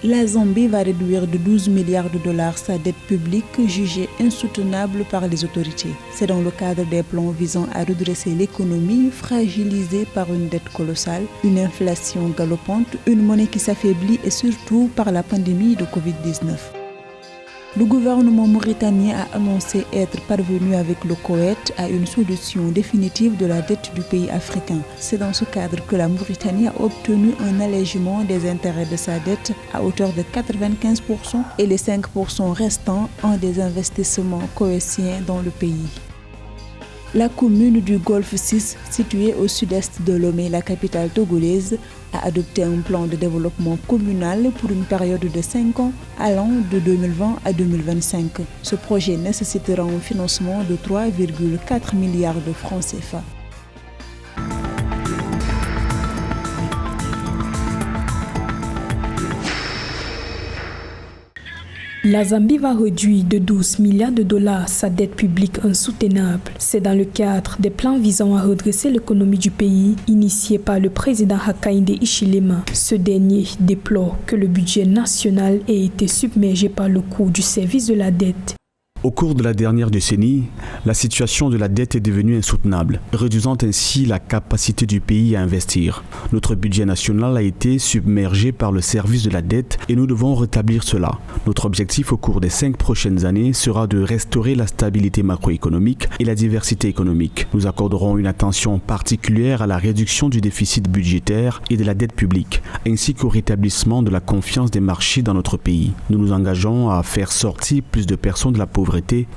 La Zambie va réduire de 12 milliards de dollars sa dette publique jugée insoutenable par les autorités. C'est dans le cadre des plans visant à redresser l'économie fragilisée par une dette colossale, une inflation galopante, une monnaie qui s'affaiblit et surtout par la pandémie de Covid-19. Le gouvernement mauritanien a annoncé être parvenu avec le Koweït à une solution définitive de la dette du pays africain. C'est dans ce cadre que la Mauritanie a obtenu un allègement des intérêts de sa dette à hauteur de 95% et les 5% restants en des investissements koweïtiens dans le pays. La commune du Golfe 6, située au sud-est de Lomé, la capitale togolaise, a adopté un plan de développement communal pour une période de 5 ans allant de 2020 à 2025. Ce projet nécessitera un financement de 3,4 milliards de francs CFA. La Zambie va réduire de 12 milliards de dollars sa dette publique insoutenable. C'est dans le cadre des plans visant à redresser l'économie du pays, initiés par le président Hakainde Hichilema. Ce dernier déplore que le budget national ait été submergé par le coût du service de la dette. Au cours de la dernière décennie, la situation de la dette est devenue insoutenable, réduisant ainsi la capacité du pays à investir. Notre budget national a été submergé par le service de la dette et nous devons rétablir cela. Notre objectif au cours des 5 prochaines années sera de restaurer la stabilité macroéconomique et la diversité économique. Nous accorderons une attention particulière à la réduction du déficit budgétaire et de la dette publique, ainsi qu'au rétablissement de la confiance des marchés dans notre pays. Nous nous engageons à faire sortir plus de personnes de la pauvreté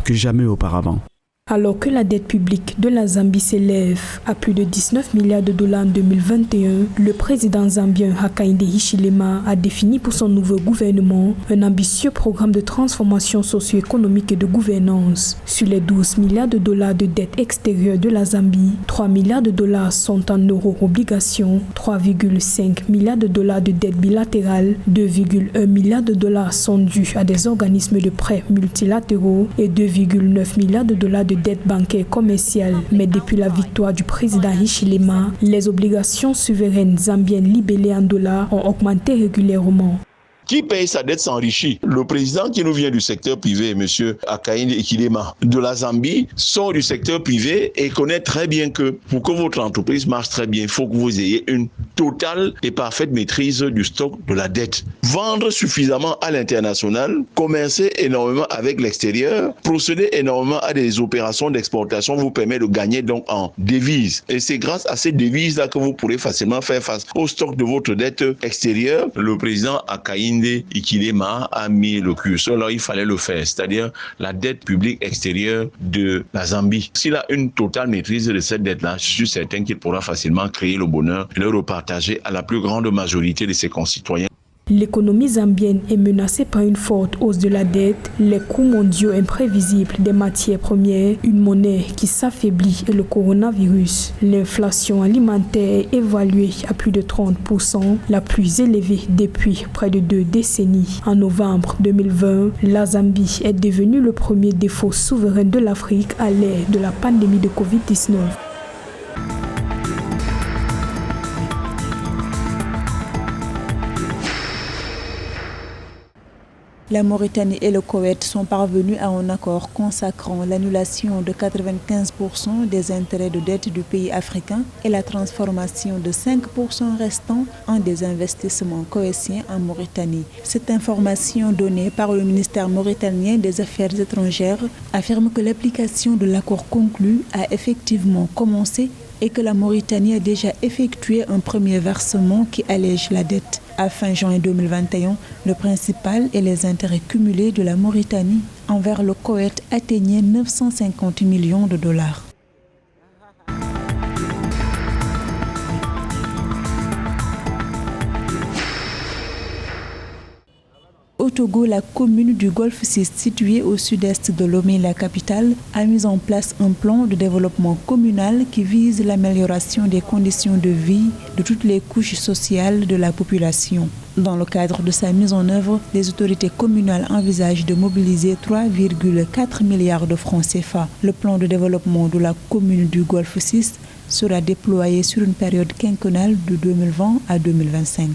que jamais auparavant. Alors que la dette publique de la Zambie s'élève à plus de 19 milliards de dollars en 2021, le président zambien Hakainde Hichilema a défini pour son nouveau gouvernement un ambitieux programme de transformation socio-économique et de gouvernance. Sur les 12 milliards de dollars de dette extérieure de la Zambie, 3 milliards de dollars sont en euro-obligations, 3,5 milliards de dollars de dette bilatérale, 2,1 milliards de dollars sont dus à des organismes de prêts multilatéraux et 2,9 milliards de dollars de dette bancaire commerciale. Mais depuis la victoire du président Hichilema, les obligations souveraines zambiennes libellées en dollars ont augmenté régulièrement. Qui paye sa dette s'enrichit. Le président qui nous vient du secteur privé, M. Hakainde Hichilema, de la Zambie, sort du secteur privé et connaît très bien que pour que votre entreprise marche très bien, il faut que vous ayez une totale et parfaite maîtrise du stock de la dette. Vendre suffisamment à l'international, commercer énormément avec l'extérieur, procéder énormément à des opérations d'exportation vous permet de gagner donc en devises. Et c'est grâce à ces devises-là que vous pourrez facilement faire face au stock de votre dette extérieure. Le président Hakainde Hichilema a mis le curseur là, il fallait le faire, c'est-à-dire la dette publique extérieure de la Zambie. S'il a une totale maîtrise de cette dette-là, je suis certain qu'il pourra facilement créer le bonheur et le repartager à la plus grande majorité de ses concitoyens. L'économie zambienne est menacée par une forte hausse de la dette, les coûts mondiaux imprévisibles des matières premières, une monnaie qui s'affaiblit et le coronavirus. L'inflation alimentaire est évaluée à plus de 30%, la plus élevée depuis près de 2 décennies. En novembre 2020, la Zambie est devenue le premier défaut souverain de l'Afrique à l'ère de la pandémie de Covid-19. La Mauritanie et le Koweït sont parvenus à un accord consacrant l'annulation de 95% des intérêts de dette du pays africain et la transformation de 5% restants en des investissements koweïtiens en Mauritanie. Cette information donnée par le ministère mauritanien des Affaires étrangères affirme que l'application de l'accord conclu a effectivement commencé et que la Mauritanie a déjà effectué un premier versement qui allège la dette. À fin juin 2021, le principal et les intérêts cumulés de la Mauritanie envers le Koweït atteignaient 950 millions de dollars. Au Togo, la commune du Golfe 6, située au sud-est de Lomé, la capitale, a mis en place un plan de développement communal qui vise l'amélioration des conditions de vie de toutes les couches sociales de la population. Dans le cadre de sa mise en œuvre, les autorités communales envisagent de mobiliser 3,4 milliards de francs CFA. Le plan de développement de la commune du Golfe 6 sera déployé sur une période quinquennale de 2020 à 2025.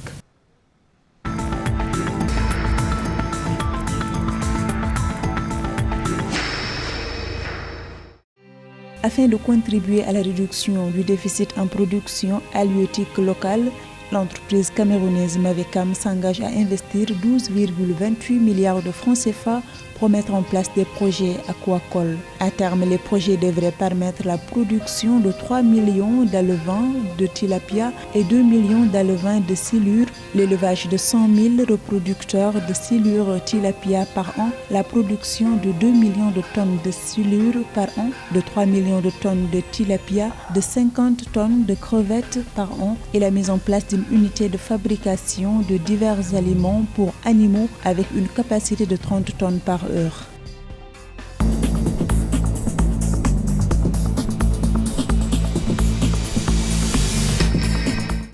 Afin de contribuer à la réduction du déficit en production halieutique locale, l'entreprise camerounaise Mavecam s'engage à investir 12,28 milliards de francs CFA pour mettre en place des projets aquacoles. À terme, les projets devraient permettre la production de 3 millions d'alevins de tilapia et 2 millions d'alevins de silure, l'élevage de 100 000 reproducteurs de silure tilapia par an, la production de 2 millions de tonnes de silure par an, de 3 millions de tonnes de tilapia, de 50 tonnes de crevettes par an et la mise en place d'une unité de fabrication de divers aliments pour animaux avec une capacité de 30 tonnes par heure.